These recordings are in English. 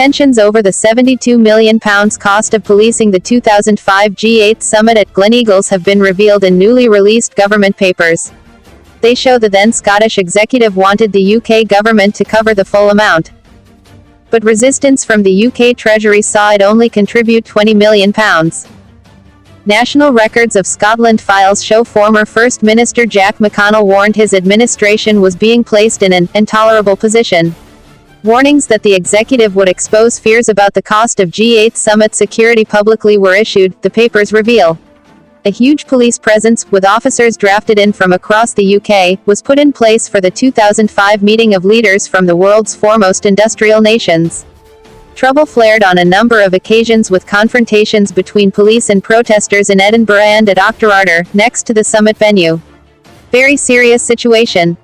Tensions over the £72 million cost of policing the 2005 G8 summit at Gleneagles have been revealed in newly released government papers. They show the then Scottish executive wanted the UK government to cover the full amount. But resistance from the UK Treasury saw it only contribute £20 million. National Records of Scotland files show former First Minister Jack McConnell warned his administration was being placed in an intolerable position. Warnings that the executive would expose fears about the cost of G8 summit security publicly were issued, the papers reveal. A huge police presence, with officers drafted in from across the UK, was put in place for the 2005 meeting of leaders from the world's foremost industrial nations. Trouble flared on a number of occasions with confrontations between police and protesters in Edinburgh and at Auchterarder, next to the summit venue. Very serious situation.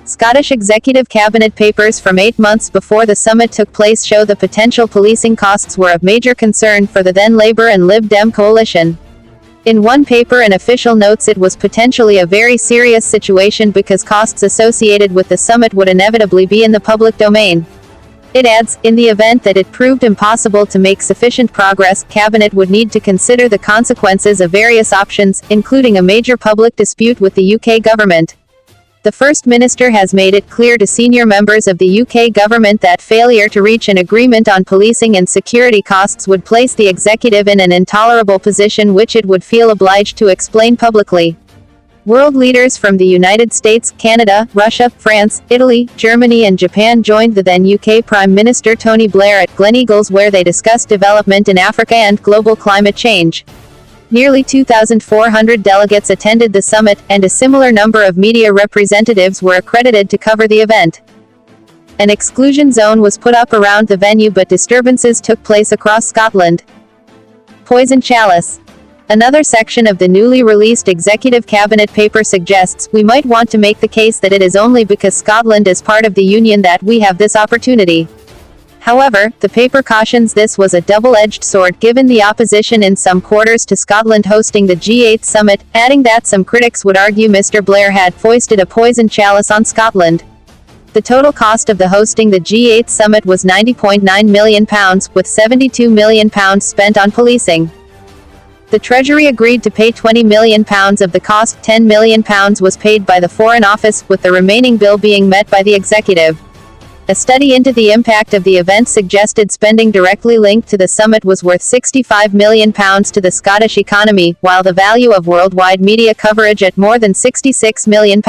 Scottish Executive Cabinet papers from 8 months before the summit took place show the potential policing costs were of major concern for the then Labour and Lib Dem coalition. In one paper, an official notes it was potentially a very serious situation because costs associated with the summit would inevitably be in the public domain. It adds, in the event that it proved impossible to make sufficient progress, Cabinet would need to consider the consequences of various options, including a major public dispute with the UK government. The First Minister has made it clear to senior members of the UK government that failure to reach an agreement on policing and security costs would place the executive in an intolerable position which it would feel obliged to explain publicly. World leaders from the United States, Canada, Russia, France, Italy, Germany and Japan joined the then UK Prime Minister Tony Blair at Gleneagles, where they discussed development in Africa and global climate change. Nearly 2,400 delegates attended the summit, and a similar number of media representatives were accredited to cover the event. An exclusion zone was put up around the venue, but disturbances took place across Scotland. Poison chalice. Another section of the newly released Executive Cabinet paper suggests, we might want to make the case that it is only because Scotland is part of the Union that we have this opportunity. However, the paper cautions this was a double-edged sword given the opposition in some quarters to Scotland hosting the G8 summit, adding that some critics would argue Mr. Blair had foisted a poison chalice on Scotland. The total cost of hosting the G8 summit was £90.9 million, with £72 million spent on policing. The Treasury agreed to pay £20 million of the cost. £10 million was paid by the Foreign Office, with the remaining bill being met by the executive. A study into the impact of the event suggested spending directly linked to the summit was worth £65 million to the Scottish economy, while the value of worldwide media coverage at more than £66 million.